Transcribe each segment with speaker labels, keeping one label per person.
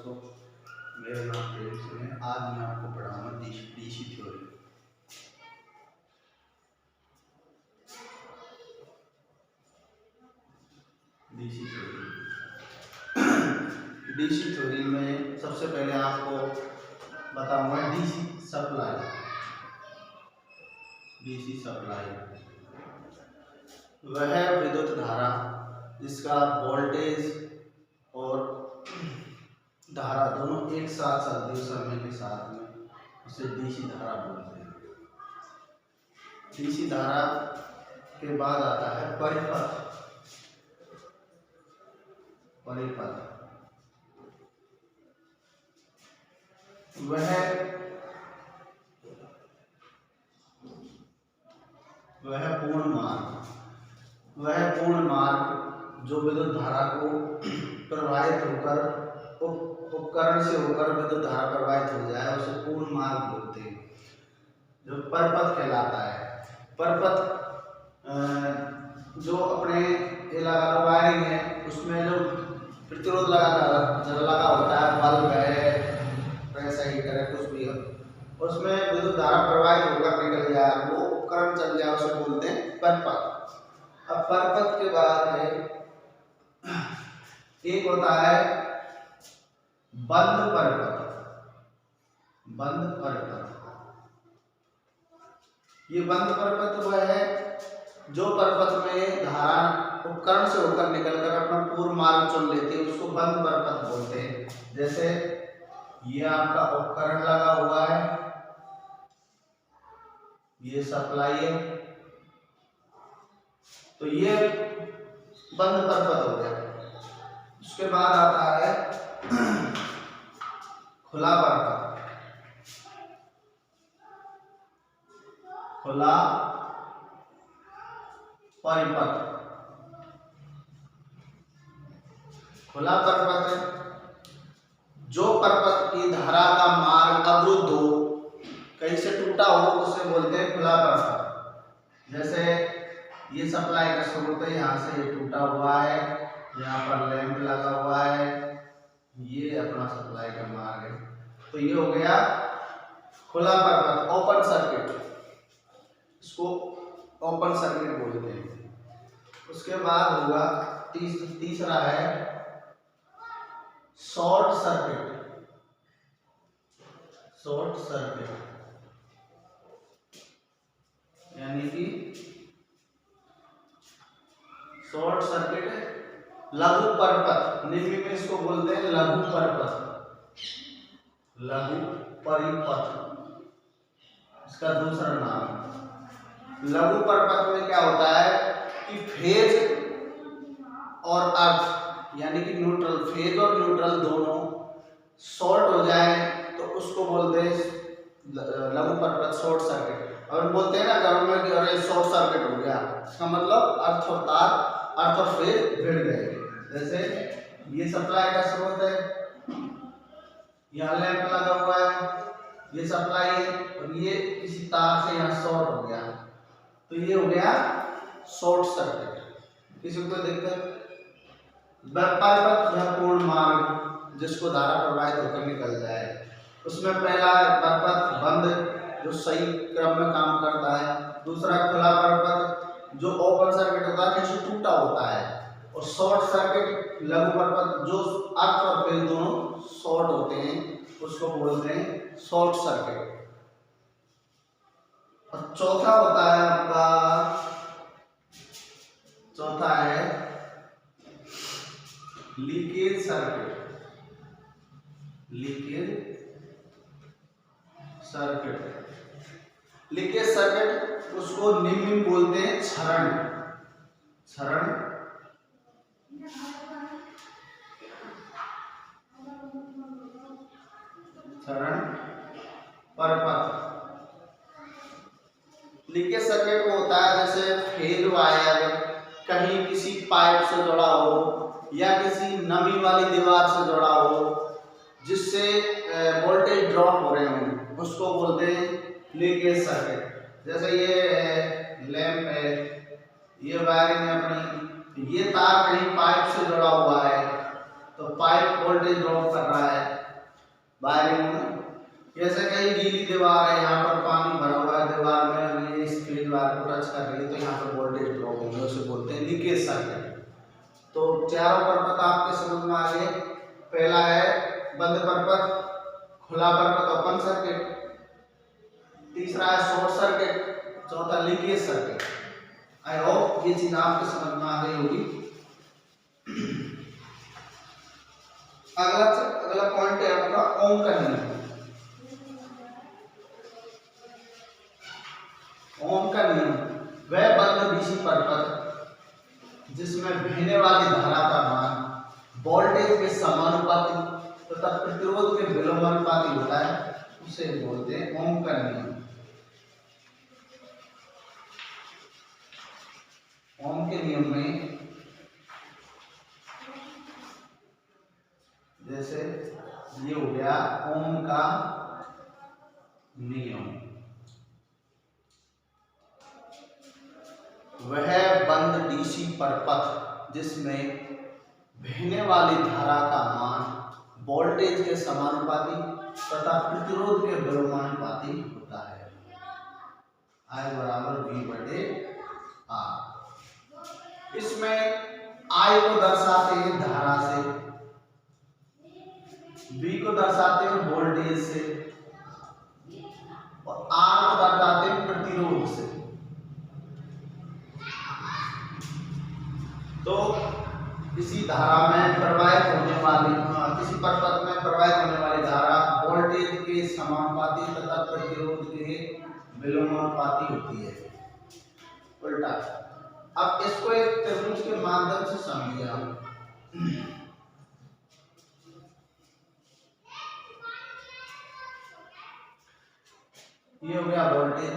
Speaker 1: दोस्तों, मेरा नाम प्रेम सिंह है। आज मैं आपको पढ़ाऊंगा डीसी थ्योरी। डीसी थ्योरी में सबसे पहले आपको बताऊंगा डीसी सप्लाई। वह विद्युत धारा जिसका वोल्टेज और धारा दोनों एक साथ चलते समय के साथ में उसे डीसी धारा बोलते हैं। डीसी धारा के बाद आता है परिपथ। वह पूर्ण मार्ग जो विद्युत धारा को प्रवाहित होकर उपकरण से होकर विद्युत धारा प्रवाहित हो जाए उसे पूर्ण मार्ग बोलते हैं, जो परिपथ कहलाता है। परिपथ जो अपने इलाका वायरिंग है उसमें जो प्रतिरोध लगा होता है, बल्ब है, प्रेशर हीटर है, कुछ भी है, उसमें विद्युत धारा प्रवाहित होकर निकल जाए, वो उपकरण चल जाए, उसे बोलते हैं परिपथ। अब परिपथ के बाद है एक होता है बंद परिपथ। ये बंद परिपथ वह है जो परिपथ में धारा उपकरण से होकर निकलकर अपना पूर्ण मार्ग चुन लेती है, उसको बंद परिपथ बोलते हैं। जैसे ये आपका उपकरण लगा हुआ है, ये सप्लाई है, तो ये बंद परिपथ हो गया। उसके बाद आता है खुला परिपथ। खुला परिपथ जो परिपथ की धारा का मार्ग अवरुद्ध हो, कहीं से टूटा हो, उसे बोलते हैं खुला परिपथ। जैसे ये सप्लाई का स्रोत है, यहाँ से ये टूटा हुआ है, यहाँ पर लैंप लगा हुआ है, ये अपना सप्लाई का मार्ग है, तो ये हो गया खुला परिपथ, ओपन सर्किट। इसको ओपन सर्किट बोलते हैं। उसके बाद होगा तीसरा है शॉर्ट सर्किट। यानी कि शॉर्ट सर्किट लघु परिपथ, निम्न में इसको बोलते हैं लघु परिपथ। इसका दूसरा नाम है। लघु परिपथ में क्या होता है कि फेज और अर्थ यानी कि न्यूट्रल, फेज और न्यूट्रल दोनों शॉर्ट हो जाए तो उसको बोलते हैं लघु परिपथ, शॉर्ट सर्किट। और बोलते हैं ना घरों में कि अरे शॉर्ट सर्किट हो गया, इसका मतलब अर्थ और तार, अर्थ और फेज भिड़ गए। जैसे ये सप्लाई का स्रोत है, यहाँ लैंप लगा हुआ है, ये सप्लाई है, और ये किसी तार से यहाँ शॉर्ट हो गया, तो ये हो गया शॉर्ट सर्किट। किसी को दिक्कत? परिपथ यह पूर्ण मार्ग जिसको धारा प्रवाहित होकर निकल जाए, उसमें पहला परिपथ बंद जो सही क्रम में काम करता है, दूसरा खुला परिपथ जो ओपन सर्किट होता है, किसी टूटा होता है, और शॉर्ट सर्किट लघु परिपथ जो अर्थ और फेज दोनों शॉर्ट होते हैं, उसको बोलते हैं शॉर्ट सर्किट। और चौथा होता है आपका, चौथा है लीकेज सर्किट। लीकेज सर्किट उसको निम्न बोलते हैं क्षरण परिपथ। लीकेज सर्किट वो होता है जैसे फेज वायर कहीं किसी पाइप से जुड़ा हो या किसी नमी वाली दीवार से जुड़ा हो, जिससे वोल्टेज ड्रॉप हो रहे हों, उसको बोलते हैं लीकेज सर्किट। जैसे ये लैंप है, ये वायरिंग है अपनी, ये तार कहीं पाइप से जुड़ा हुआ है, तो पाइप वोल्टेज ड्रॉप कर रहा है वायरिंग में। जैसे कहीं गीली दीवार है, यहाँ पर पानी भरा हुआ है दीवार में, ये इस फील्ड वायर को टच कर रही है, तो यहाँ पर वोल्टेज ड्रॉप होगी, उसे बोलते हैं लीकेज सर्किट। तो चारों परपथ आपके समझ में आ गए। पहला है बंद परपथ, खुला परपथ ओपन सर्किट, तीसरा है शॉर्ट सर्किट, चौथा लीकेज सर्किट। आई होप ये चीज आपके समझ में आ गई होगी। अगला पॉइंट है आपका ओम का नियम। ओम का नियम वह बंद डीसी परपथ जिसमें बहने वाली धारा का मान वोल्टेज के समानुपाती तथा प्रतिरोध के विलोमानुपाती होता है, उसे बोलते हैं ओम का नियम। ओम के नियम में जैसे ये हो गया ओम का नियम, वह बंद डीसी परपथ जिसमें बहने वाली धारा का मान वोल्टेज के समानुपाती तथा प्रतिरोध के विलोमानुपाती होता है। I बराबर V बटे R। इसमें I को दर्शाते हैं धारा से, V को दर्शाते हैं वोल्टेज से और R को दर्शाते हैं प्रतिरोध से। तो किसी धारा में प्रवाहित होने वाली किसी परपथ में प्रवाहित होने वाली धारा वोल्टेज के समानुपाती तथा प्रतिरोध के विलोमानुपाती होती है। उल्टा अब इसको एक त्रिभुज के माध्यम से समझिए हम। ये हो गया वोल्टेज,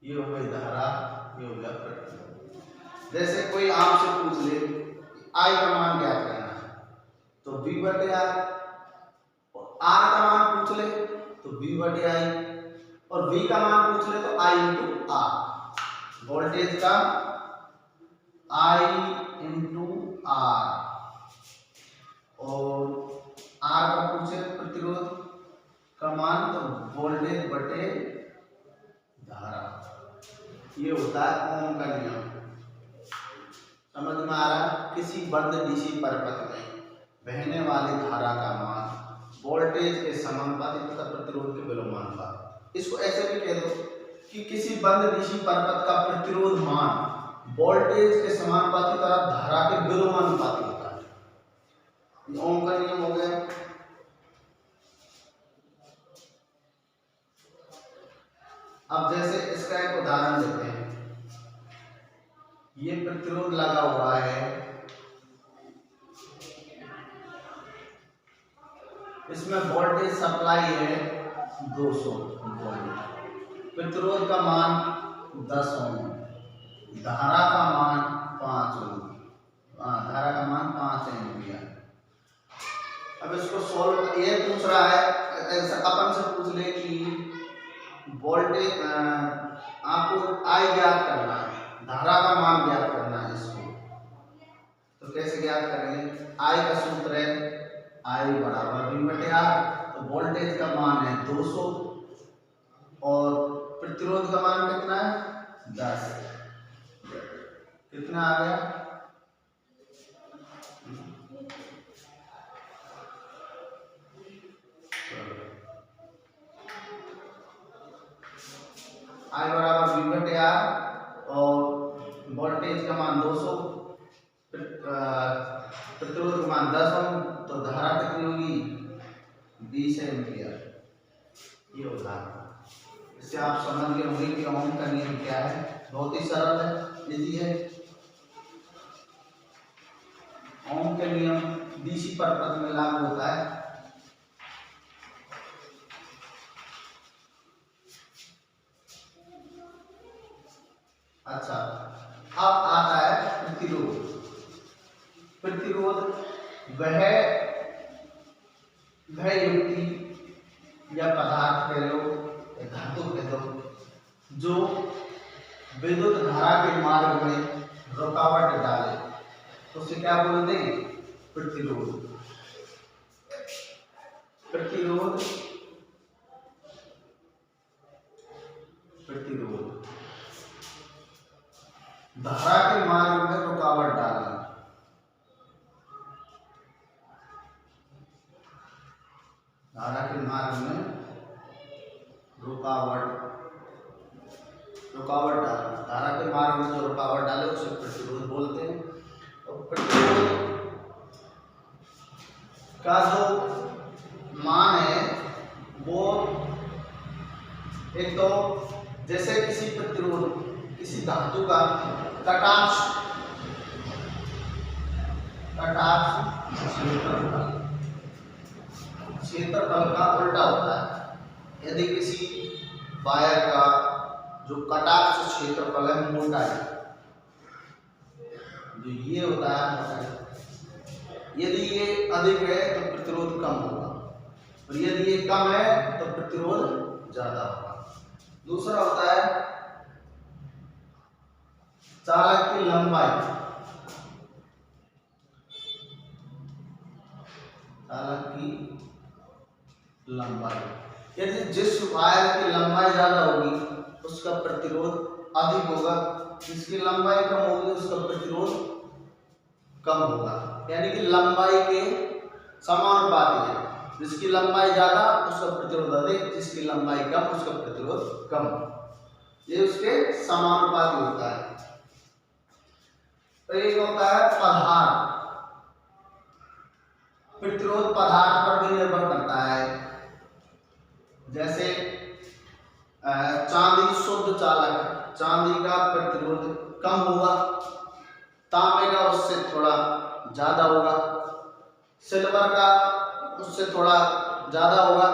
Speaker 1: ये हो गई धारा, ये हो गया प्रतिरोध। जैसे कोई आपसे पूछ ले I का मान ज्ञात करना है तो V बटे R, और R का मान पूछ ले तो V बटे I, और V का मान पूछ ले तो I इंटू R। वोल्टेज का I इंटू R और R का पूछे प्रतिरोध का मान तो वोल्टेज बटे धारा। ये होता है ओम का नियम। समझ में आ रहा है? किसी बंद डीसी परपथ में बहने वाली धारा का मान वोल्टेज के समानुपाती तथा प्रतिरोध के विलोमानुपाती। इसको ऐसे भी कह दो कि किसी बंद डीसी परपथ का प्रतिरोध मान वोल्टेज के समानुपाती तथा धारा के विलोमानुपाती होता है। ओम का नियम हो गया। अब जैसे इसका एक उदाहरण लेते हैं। ये प्रतिरोध लगा हुआ है, इसमें वोल्टेज सप्लाई है 200 वोल्ट, प्रतिरोध का मान 10 ओम, धारा का मान 5 ओम, धारा का मान 5 एम्पीयर। अब इसको सॉल्व ये पूछ रहा है, ऐसा अपन से पूछ ले कि वोल्टेज आपको आई ज्ञात करना है, धारा का मान ज्ञात करना है इसको, तो कैसे ज्ञात करेंगे? आई का सूत्र है आई बराबर V बटे R। तो वोल्टेज का मान है 200 और प्रतिरोध का मान कितना है 10। कितना आ गया? आई बराबर V बटे R और वोल्टेज का मान 200, प्रतिरोध का मान 10 ओम, तो धारा कितनी होगी 20 एम्पीयर। ये उदाहरण, इससे आप समझ गए होंगे कि ओम का नियम क्या है। बहुत ही सरल है, इजी है। ओम का नियम डीसी परपथ में लागू होता है। अच्छा, अब आता है प्रतिरोध। प्रतिरोध वह युक्ति या पदार्थ कह लो या धातु कह दो जो विद्युत धारा के मार्ग में रुकावट डाले, तो उसे क्या बोलते हैं? प्रतिरोध, प्रतिरोध, प्रतिरोध। धारा के मार्ग में रुकावट डालना, धारा के मार्ग में रुकावट, रुकावट डालना, धारा के मार्ग में जो रुकावट डाले उसे प्रतिरोध बोलते हैं। और प्रतिरोध का जो मान है वो एक तो जैसे किसी प्रतिरोध, किसी धातु का कटाक्ष, कटाक्ष क्षेत्रफल का उल्टा होता है। यदि किसी वायर का जो कटाक्ष क्षेत्रफल है मोटा है, जो ये होता है मोटा, यदि ये अधिक है तो प्रतिरोध कम होगा, और यदि ये कम है तो प्रतिरोध ज्यादा होगा। दूसरा होता है चालक की लंबाई, चालक की लंबाई, यदि जिस वायर की लंबाई ज्यादा होगी उसका प्रतिरोध अधिक होगा, जिसकी लंबाई कम होगी उसका प्रतिरोध कम होगा। यानी कि लंबाई के समानुपाती है, जिसकी लंबाई ज्यादा उसका प्रतिरोध अधिक, जिसकी लंबाई कम उसका प्रतिरोध कम, ये उसके समानुपाती होता है। तो एक होता है पदार्थ, प्रतिरोध पदार्थ पर भी निर्भर करता है। जैसे चांदी शुद्ध चालक है, चांदी का प्रतिरोध कम होगा, तांबे का उससे थोड़ा ज्यादा होगा, सिल्वर का उससे थोड़ा ज्यादा होगा,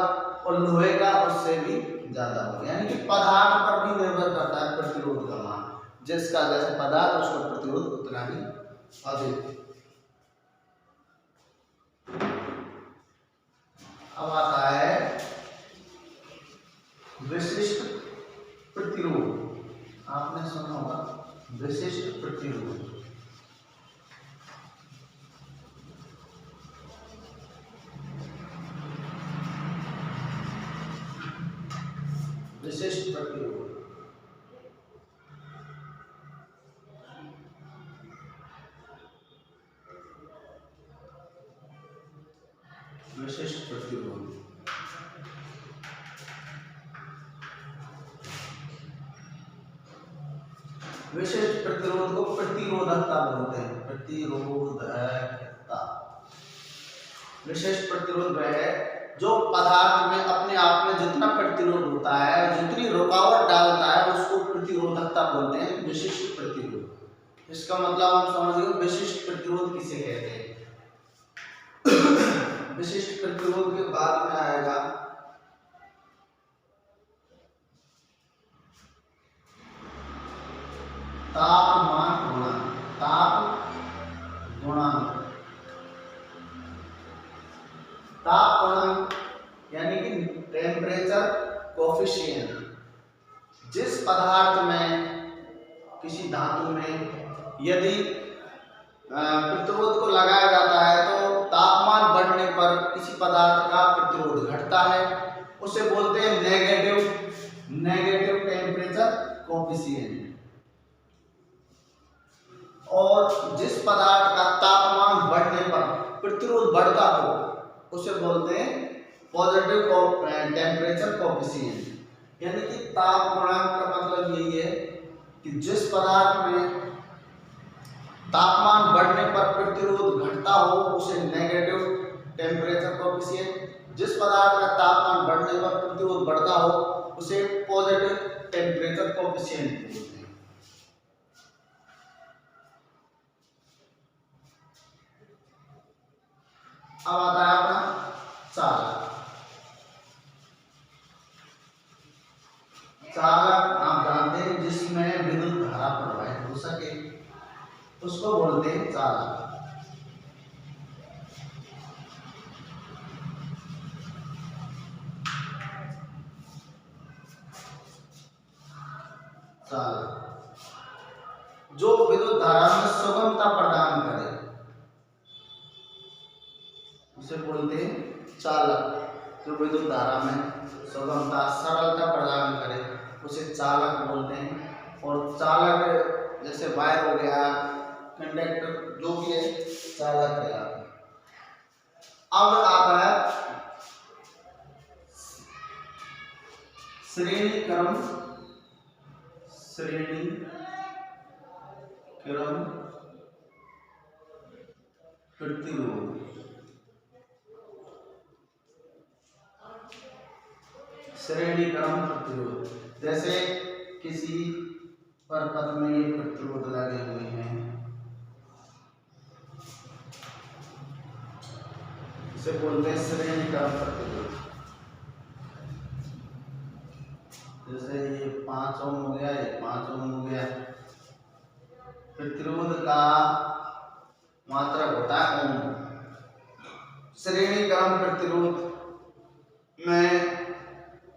Speaker 1: और लोहे का उससे भी ज्यादा होगा। यानी कि पदार्थ पर भी निर्भर करता है प्रतिरोध का मान, जिसका जैसे पदार्थ उसका प्रतिरोध उतना ही अधिक। अब आता है विशिष्ट प्रतिरोध, आपने सुना होगा विशिष्ट प्रतिरोध। विशिष्ट प्रतिरोध, विशिष्ट प्रतिरोध, विशिष्ट प्रतिरोध को प्रतिरोधकता बोलते हैं, प्रतिरोधकता। विशिष्ट प्रतिरोध वह है जो पदार्थ में अपने आप में जितना प्रतिरोध होता है, जितनी रुकावट डालता है, उसको प्रतिरोधकता बोलते हैं, विशिष्ट प्रतिरोध। इसका मतलब हम समझ गए विशिष्ट प्रतिरोध किसे कहते हैं। विशिष्ट प्रतिरोध के बाद में आएगा तापमान गुणांक, ताप गुणांक, ताप गुणांक यानी कि टेम्परेचर कोफिशिएंट। जिस पदार्थ में, किसी धातु में यदि प्रतिरोध को लगाया जाता है तो तापमान बढ़ने पर किसी पदार्थ का प्रतिरोध घटता है, उसे बोलते हैं नेगेटिव टेम्परेचर कोफिशिएंट। और जिस पदार्थ का तापमान बढ़ने पर प्रतिरोध बढ़ता हो उसे बोलते हैं पॉजिटिव टेम्परेचर कोफिशिएंट। यानी कि ताप गुणांक का मतलब यही है कि जिस पदार्थ में तापमान बढ़ने पर प्रतिरोध घटता हो उसे नेगेटिव टेम्परेचर कोफिशिएंट, जिस पदार्थ का तापमान बढ़ने पर प्रतिरोध बढ़ता हो उसे पॉजिटिव टेम्परेचर कोफिशिएंट बोलते हैं। अब आता है अपना चालक। चालक आप जानते हैं जिसमें विद्युत धारा प्रवाहित हो सके उसको बोलते हैं चालक। चालक जो विद्युत धारा में सुगमता प्रदान करे, चालक जो विद्युत धारा में सुगमता सरलता प्रदान करे उसे चालक बोलते हैं। और चालक जैसे वायर हो गया, कंडक्टर, जो भी है चालक कहलाता है। अब आता है श्रेणी क्रम प्रतिरोध। श्रेणी क्रम प्रतिरोध जैसे किसी पर पथ में ये प्रतिरोध लगे हुए हैं, इसे बोलते हैं श्रेणी क्रम प्रतिरोध। जैसे ये 5 ओम हो गया, ये 5 ओम हो गया। प्रतिरोध का मात्रक होता है ओम। श्रेणी क्रम प्रतिरोध में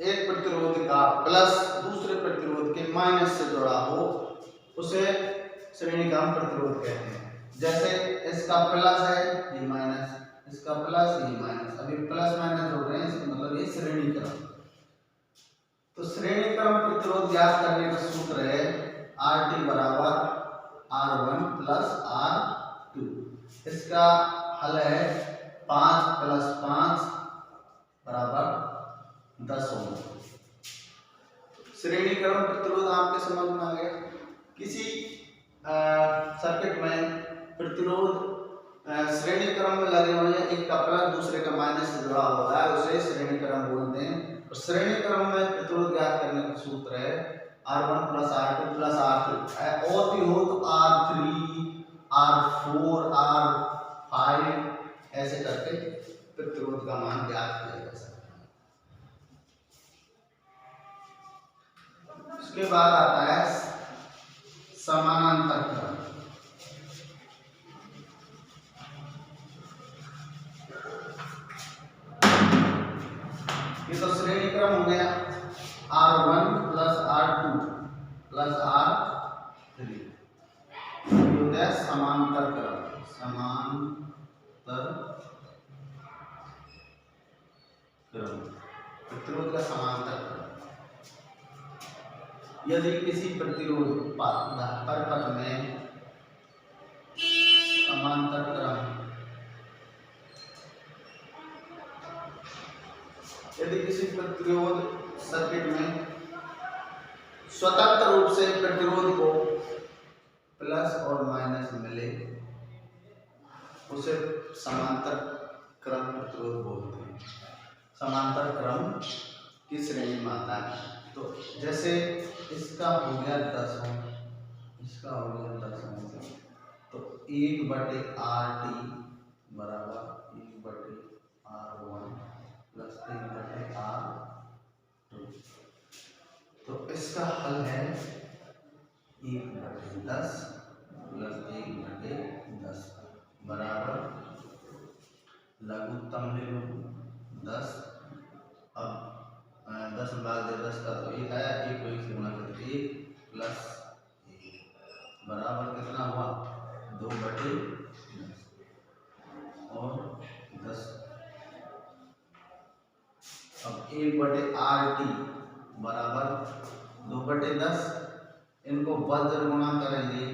Speaker 1: एक प्रतिरोध का प्लस दूसरे प्रतिरोध के माइनस से जुड़ा हो उसे श्रेणी क्रम प्रतिरोध कहते हैं। जैसे इसका प्लस है, ये माइनस, इसका प्लस, ये माइनस, अभी प्लस माइनस जोड़ रहे हैं, इसका मतलब ये श्रेणी क्रम। तो श्रेणी क्रम प्रतिरोध ज्ञात करने का सूत्र है RT बराबर R1 प्लस R2। इसका हल है 5 प्लस 5 बराबर 10 ओम। श्रेणी क्रम प्रतिरोध आपके समझ में आ गया। किसी सर्किट में प्रतिरोध श्रेणी क्रम में लगे हुए हैं, एक का प्लस दूसरे का माइनस से जुड़ा हुआ है, उसे श्रेणी क्रम बोलते हैं। और श्रेणी क्रम में प्रतिरोध ज्ञात करने का सूत्र है R1 plus R2 plus R3। और भी हो तो R3, R4, R5 ऐसे करके प्रतिरोध का मान ज्ञात किया जा सकता है। उसके बाद आता है समानांतर क्रम। ये तो श्रेणी क्रम हो गया R1 plus R2 plus R3। होता है समांतर क्रम। समांतर क्रम प्रतिरोध का समांतर क्रम। यदि किसी प्रतिरोध परपथ में समांतर क्रम, यदि किसी प्रतिरोध सर्किट में स्वतंत्र रूप से प्रतिरोध को प्लस और माइनस मिले उसे समांतर क्रम प्रतिरोध बोलते हैं। समांतर क्रम की श्रेणी में आता है। तो जैसे इसका हो गया 10 ओम, इसका हो गया 10 ओम, तो 1/RT बराबर 1/R1 प्लस 1/R2। तो इसका हल है 1/10 प्लस 1/10 बराबर लघुत्तम ले लो 10। अब 10 भाग 10 का तो 1 आया, 1 को 1 से गुणा करते 1 प्लस 1 बराबर कितना हुआ 2/10 और 10। अब 1/RT बराबर 2/10, इनको वज्र गुणा करेंगे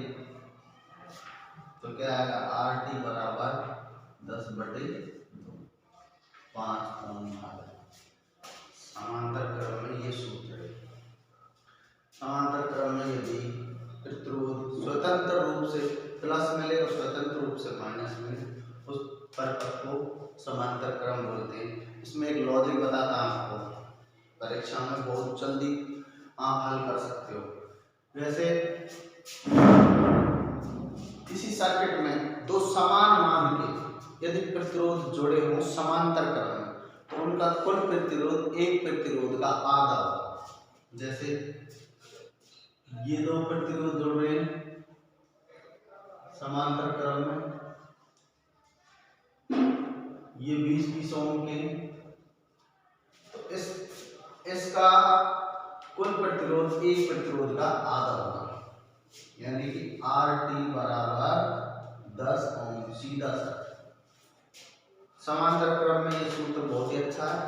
Speaker 1: तो क्या आएगा RT बराबर 10/2 5 ओम आएगा। समांतर क्रम में ये सूत्र है। समांतर क्रम में यदि प्रतिरोध स्वतंत्र रूप से प्लस मिले और स्वतंत्र रूप से माइनस मिले उस परपथ को समांतर क्रम बोलते हैं। इसमें एक लॉजिक बताता हूं आपको, परीक्षा में बहुत जल्दी आप हल कर सकते हो। जैसे किसी सर्किट में दो समान मान के यदि प्रतिरोध जुड़े हों समांतर क्रम में तो उनका कुल प्रतिरोध एक प्रतिरोध का आधा होगा। जैसे ये दो प्रतिरोध जुड़ रहे हैं समांतर क्रम में, ये 20-20 ओम के, तो इसका कुल प्रतिरोध एक प्रतिरोध का आधा होगा, यानी कि RT बराबर 10 ओम। सीधा सा समांतर क्रम में ये सूत्र बहुत ही अच्छा है।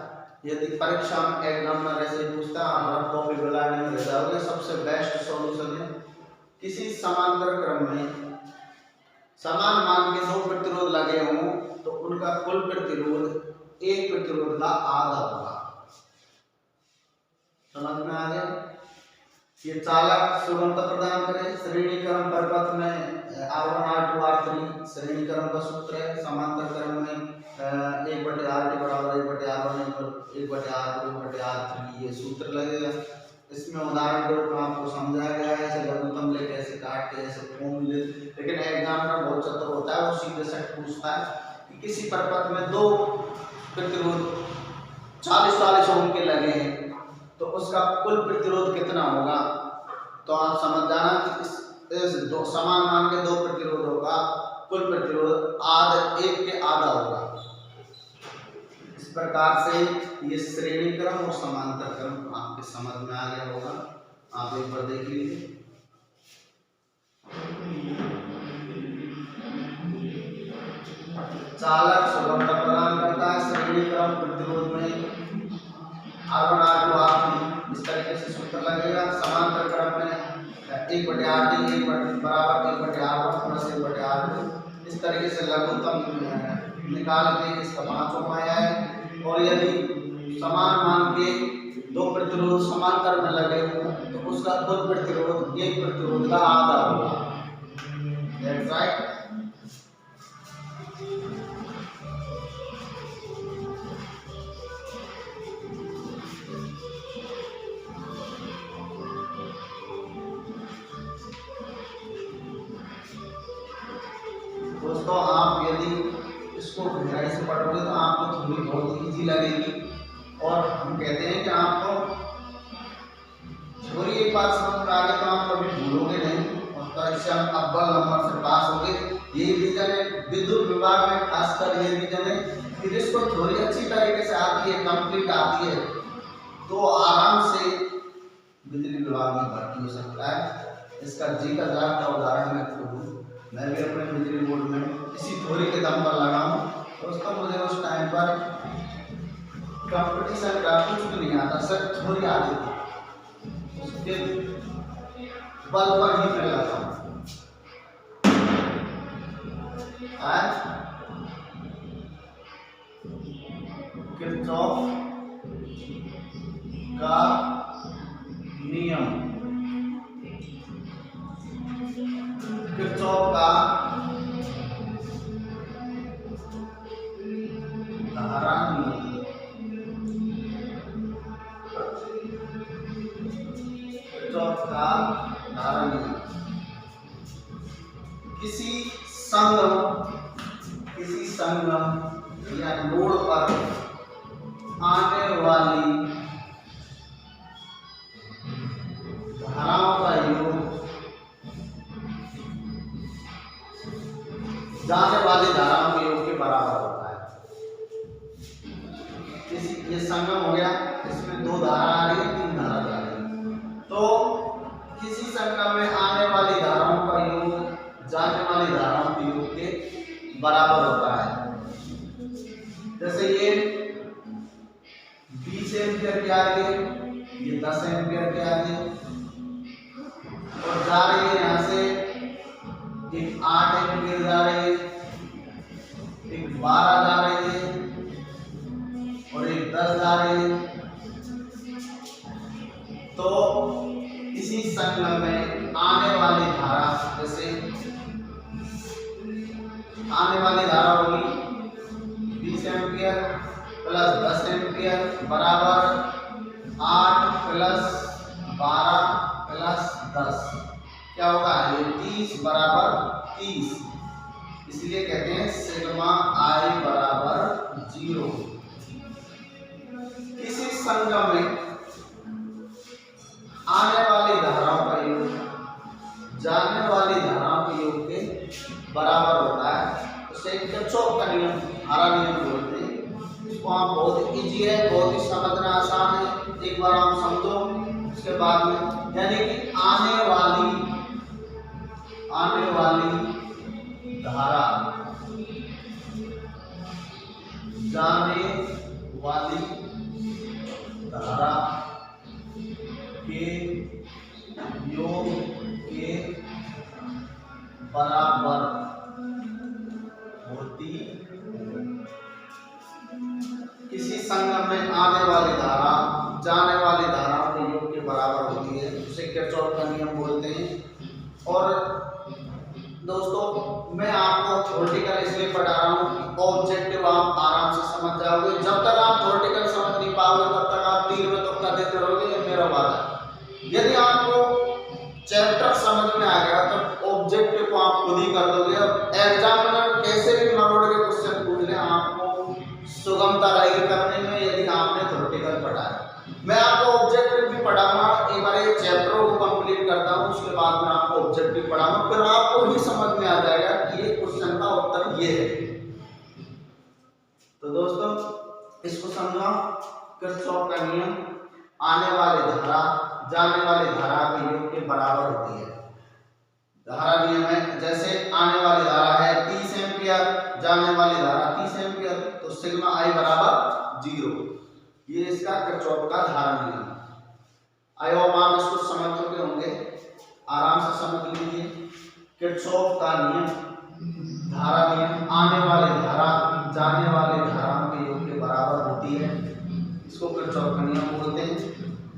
Speaker 1: यदि परीक्षा में एग्जामिनर ऐसे पूछता है, हमारा टॉपिक बनाने में रह जाओगे, सबसे बेस्ट सॉल्यूशन है किसी समांतर क्रम में समान मान के 2 प्रतिरोध लगे हों तो उनका कुल प्रतिरोध एक प्रतिरोध का आधा होगा। समझ में आ गया? ये चालक सुगमता प्रदान करे। श्रेणी क्रम परिपथ में R1 R2 R3 श्रेणी क्रम का सूत्र है। समांतर क्रम में 1/RT बराबर 1/R1 1/R2 1/R3 ये सूत्र लगेगा। इसमें उदाहरण के रूप में आपको समझाया गया है, ऐसे लघुत्तम ले कैसे काट के ऐसे फॉर्मूले, लेकिन एग्जामिनर बहुत चतुर होता है, वो सीधे सेट पूछता है कि किसी परिपथ में 2 प्रतिरोध 40-40 ओम के लगे हैं तो उसका कुल प्रतिरोध कितना होगा। तो आप समझ जाना कि इस दो समान मान के 2 प्रतिरोधों का कुल प्रतिरोध एक के आधा होगा। इस प्रकार से ये श्रेणी क्रम और समांतर क्रम आपके समझ में आ गया होगा। आप एक बार देख लीजिए। चालक सुगमता प्रदान करता है। श्रेणी क्रम प्रतिरोध में R1 R2 R3 इस तरीके से सूत्र लगेगा। समांतर क्रम में 1/RT बराबर 1/R1 प्लस 1/R2 इस तरीके से लघुत्तम निकाल के इसका 5 ओम आया है। और यदि समान मान के 2 प्रतिरोध समांतर में लगे हों तो उसका कुल प्रतिरोध एक प्रतिरोध का आधा होगा। That's right. दोस्तों आप यदि इसको गहराई से पढ़ोगे तो आपको थोड़ी बहुत इजी लगेगी। और हम कहते हैं कि आपको थोड़ी एक बात समझ में आ गई तो आप कभी भूलोगे नहीं और परीक्षा में अव्वल नंबर से पास होगे। यही रीजन है विद्युत विभाग में, खासकर ये रीजन है कि जिसको थोड़ी अच्छी तरीके से आती है, कंप्लीट आती है, तो आराम से बिजली विभाग में भर्ती हो सकता है। इसका जी का जान का उदाहरण मैं खुद हूँ। मैं भी अपने बिजली बोर्ड में इसी थ्योरी के दम पर लगा हूँ। दोस्तों मुझे उस टाइम पर कंपटीशन का कुछ भी नहीं आता, सिर्फ थ्योरी आती थी, उसके बल पर ही मैं लगा हूँ। किरचॉफ का नियम, किरचॉफ का धारा नियम, किरचॉफ का धारा नियम किसी संगम या नोड पर आने वाली धाराओं का योग जाने वाली धाराओं के योग के बराबर होता है। ये संगम हो गया, इसमें 2 धारा आ रही है, 3 धारा जा रही है। तो किसी संगम में आने वाली धाराओं का योग जाने वाली धाराओं के योग के बराबर होता है। जैसे ये 20 एम्पियर के आगे, ये 10 एम्पियर के आगे, और जा रही है यहाँ से एक 8 एम्पियर जा रही है, एक 12 जा रही है और एक 10 जा रही है। तो इसी संगम में आने वाली धारा, जैसे आने वाली धारा होगी 20 एम्पियर प्लस 10 एम्पियर बराबर 8 प्लस 12 प्लस 10 क्या होगा, ये 30 बराबर 30। इसलिए कहते हैं सिग्मा आई बराबर 0। किसी संगम में आने वाली धाराओं का योग जाने वाली धाराओं के योग के बराबर होता है। उसे किरचॉफ का नियम, धारा नियम बोलते हैं। इसको आप बहुत इजी है, बहुत ही समझना आसान है। एक बार आप समझो, उसके बाद में यानी कि आने वाली धारा जाने वाली धारा के योग के बराबर होती है। किसी संगम में आने वाली धारा जाने वाली धाराओं के योग के बराबर होती है, उसे किरचॉफ का नियम बोलते हैं। और दोस्तों मैं आपको थ्योरेटिकल इसलिए पढ़ा रहा हूँ कि ऑब्जेक्टिव आप आराम से समझ जाओगे। जब तक आप थ्योरेटिकल समझ नहीं पाओगे तब तक आप तीर में तुक्का देते रहोगे, ये मेरा वादा है। यदि आपको चैप्टर समझ में आ गया तो ऑब्जेक्टिव को आप खुद ही कर दोगे। अब एग्जामिनर कैसे भी मरोड़ के क्वेश्चन पूछ ले, आपको सुगमता रहेगी करने में यदि आपने थ्योरेटिकल पढ़ा है। मैं आपको ऑब्जेक्टिव भी पढ़ाऊंगा, एक बार ये चैप्टरों को कंप्लीट करता हूँ, उसके बाद में आपको ऑब्जेक्टिव पढ़ाऊंगा, फिर आपको ही समझ में आ जाएगा कि ये क्वेश्चन का उत्तर ये है। तो दोस्तों इसको समझो, किरचॉफ का नियम आने वाली धारा जाने वाली धारा के योग के बराबर होती है। धारा नियम है, जैसे आने वाली धारा है 30 एम्पियर, जाने वाली धारा 30 एम्पियर, तो सिग्मा आई बराबर 0। ये इसका किरचॉफ का धारा नियम। आई होप आप इसको समझ चुके होंगे, आराम से समझ लीजिए। किरचॉफ का नियम, धारा नियम, आने वाली धारा जाने वाली धाराओं के योग के बराबर होती है, इसको किरचॉफ का नियम बोलते हैं।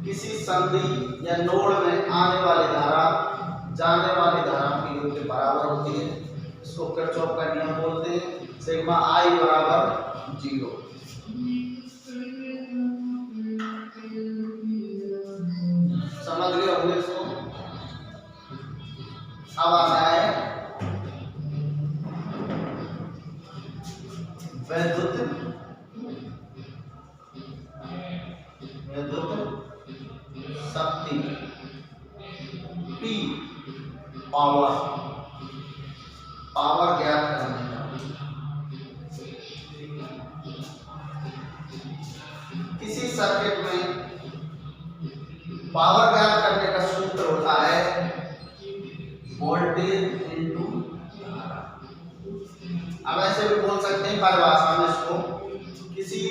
Speaker 1: किसी संधि या नोड में आने वाली धारा जाने वाली धाराओं के योग के बराबर होती है, इसको किरचॉफ का नियम बोलते हैं। सिग्मा आई बराबर 0। समझ गए होंगे इसको। अब आता है विद्युत शक्ति P, पावर ज्ञात करने का। किसी सर्किट में पावर ज्ञात करने का सूत्र होता है वोल्टेज इनटू धारा। अब ऐसे भी बोल सकते हैं परिभाषा में इसको, किसी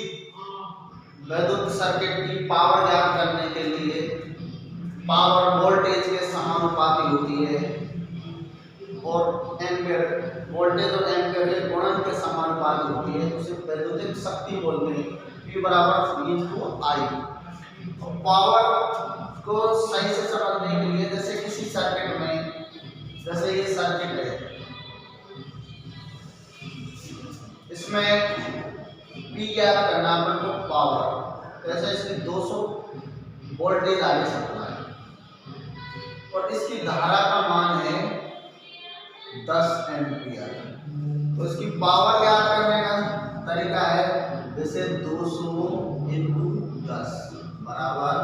Speaker 1: विद्युत सर्किट की पावर ज्ञात करने के लिए पावर वोल्टेज के समानुपाती होती है, और एम्पियर वोल्टेज और एम्पियर के गुणन के समानुपाती होती है, उसे वैद्युतिक शक्ति बोलते हैं। P बराबर V इनटू I। पावर को सही से समझने के लिए, जैसे किसी सर्किट में, जैसे ये सर्किट है, इसमें P ज्ञात करना अपन को पावर, जैसे इसकी 200 वोल्टेज आगे सप्लाई और इसकी धारा का मान है 10 एम्पियर, तो इसकी पावर ज्ञात करने का तरीका है, जैसे 200 इंटू 10 बराबर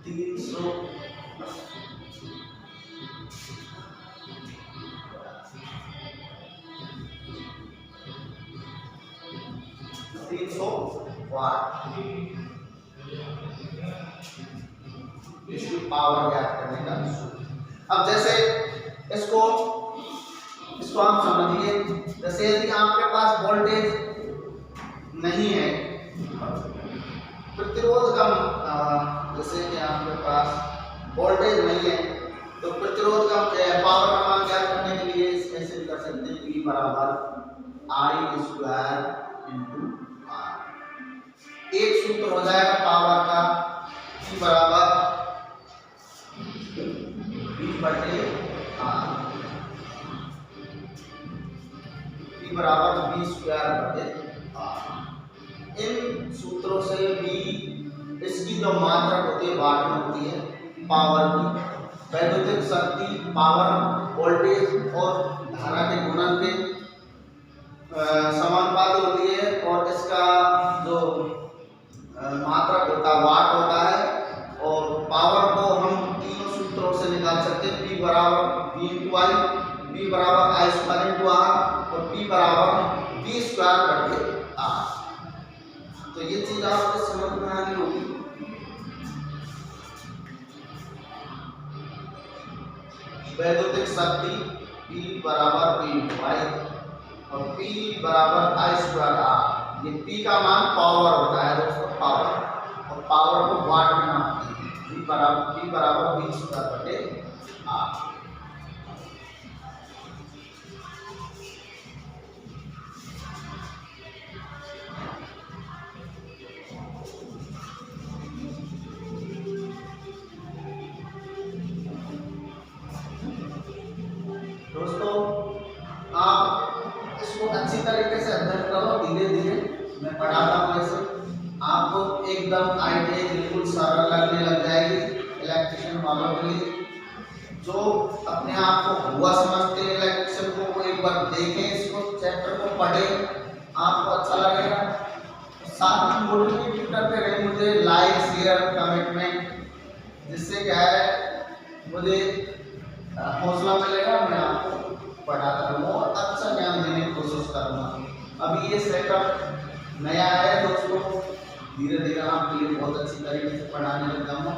Speaker 1: 300 वाट। इसकी पावर ज्ञात करने का सूत्र। अब जैसे इसको आप समझिए, जैसे यदि आपके पास वोल्टेज नहीं है, प्रतिरोध का, जैसे कि आपके पास वोल्टेज नहीं है तो प्रतिरोध का पावर का मान ज्ञात करने के लिए ऐसे भी कर सकते हैं, P बराबर I स्क्वायर इंटू R। एक सूत्र हो जाएगा पावर का, P बराबर V बटे R, P बराबर V स्क्वायर बटे R। इन सूत्रों से भी इसकी जो मात्रा होती है वाट में होती है, पावर की, वैद्युतिक शक्ति, पावर, वोल्टेज और धारा के गुणन के समानुपाती होती है, और इसका जो मात्रा होता है वाट होता है, और पावर को हम तीनों सूत्रों से निकाल सकते हैं। P बराबर V इंटू I, V बराबर I स्क्वायर इंटू R, और P बराबर V स्क्वायर बटे R। तो ये चीज आपको समझ में आ गई होगी। वैद्युतिक शक्ति P बराबर V इंटू I, और P बराबर I स्क्वायर R। ये P का मान पावर होता है दोस्तों, पावर, और पावर को वाट में मापते हैं। P बराबर V स्क्वायर बटे R। दोस्तों आप इसको अच्छी तरीके से अध्ययन करो, धीरे धीरे मैं पढ़ाता हूँ, ऐसे आपको एकदम आइडिया बिल्कुल सरल लगने लग जाएगी इलेक्ट्रिशियन वालों के लिए। जो अपने आप को हुआ समझते हैं इलेक्ट्रिशियन को, वो एक बार देखें, इसको चैप्टर को पढ़ें, आपको अच्छा लगेगा। साथ में मोटिवेट भी करते रहे मुझे, लाइक शेयर कमेंटमेंट, जिससे क्या है मुझे हौसला मिलेगा, मैं आपको पढ़ाता रहूँगा और अच्छा ज्ञान देने की कोशिश करूँगा। अभी ये सेटअप नया है दोस्तों, धीरे धीरे आपके लिए बहुत अच्छी तरीके से पढ़ाने लग जाऊँगा।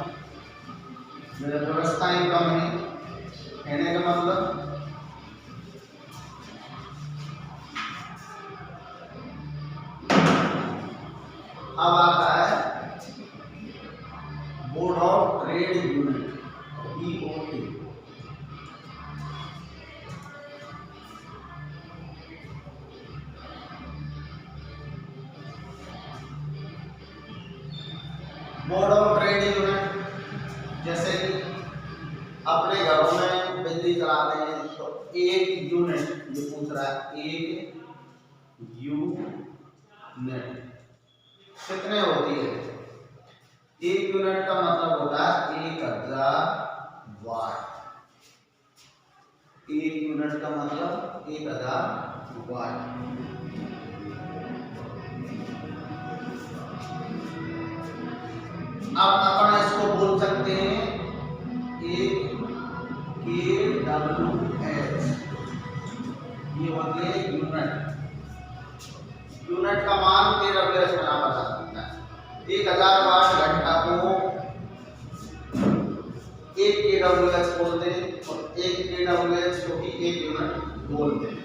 Speaker 1: मेरा व्यवस्थाएं कम है, कहने का मतलब अब आता है board of trade unit, BOT। Board of trade unit, जैसे कि अपने घरों में बिजली चलाते हैं तो एक यूनिट, ये पूछ रहा है एक यूनिट कितने होती है। एक यूनिट का मतलब होता है 1000 वाट। एक यूनिट का मतलब 1000 वाट। अब अपन इसको बोल सकते हैं एक kWh, ये होती है यूनिट। यूनिट का मान kWh बना बता सकता है। 1000 वाट घंटा को 1 kWh बोलते हैं और 1 kWh को भी 1 यूनिट बोलते हैं।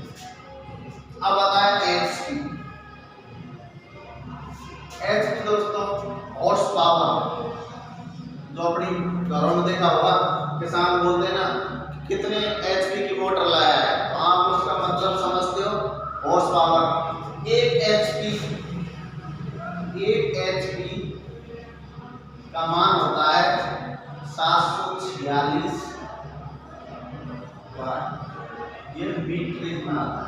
Speaker 1: अब आता है HP। HP दोस्तों हॉर्स पावर, जो अपनी घरों में देखा होगा, किसान बोलते हैं ना कितने HP की मोटर लाया है, तो आप उसका मतलब समझते हो, हॉर्स पावर। एक HP का मान होता है 746 वाट। ये मीट्रिक में आता है।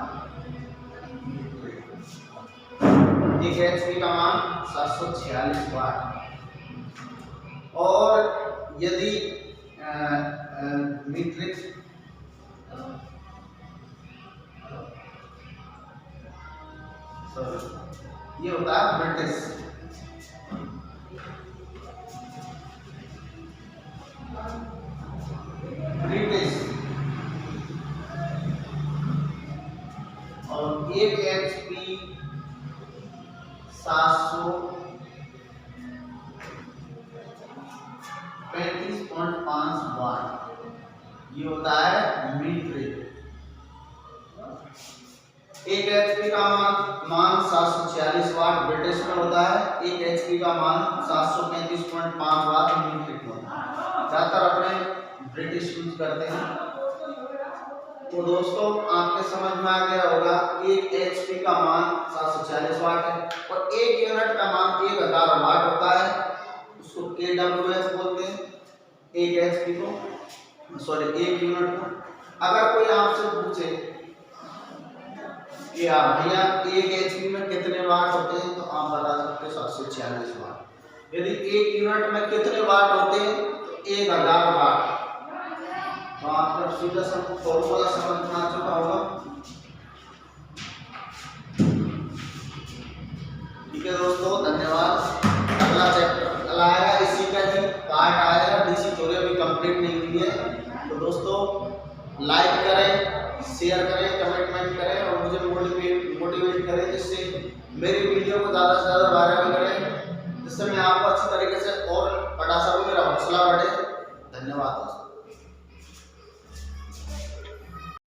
Speaker 1: एक HP का मान 746 वाट। और यदि मीट्रिक ये होता है ब्रिटिश। और एक HP 735.5 वाट, ये होता है मीट्रिक। एक HP का मान 746 वाट ब्रिटिश में होता है, एक HP का मान 735.5 वाट मीट्रिक में होता है। ज्यादातर अपने ब्रिटिश यूज करते हैं। तो दोस्तों आपके समझ में आ गया होगा, एक HP का मान 746 वाट है और एक यूनिट का मान 1000 वाट होता है, उसको kWh बोलते हैं। एक HP को, एक यूनिट को। अगर कोई आपसे पूछे कि भैया एक HP में कितने वाट होते हैं, तो आप बता सकते हैं 746 वाट। यदि एक यूनिट में कितने वाट होते हैं, तो 1000 वाट। तो आपको सीधा फॉर्मूला समझ में आ चुका होगा। ठीक है दोस्तों, धन्यवाद। अगला चैप्टर कल आएगा, इसी का ही पार्ट आएगा। DC थ्योरी अभी कंप्लीट नहीं हुई है। तो दोस्तों लाइक करें, शेयर करें, कमेंटमेंट करें और मुझे मोटिवेट करें, जिससे मेरी वीडियो को ज़्यादा से ज़्यादा वायरल करें, जिससे मैं आपको अच्छी तरीके से और पढ़ा सकूँ, मेरा हौसला बढ़े। धन्यवाद दोस्तों।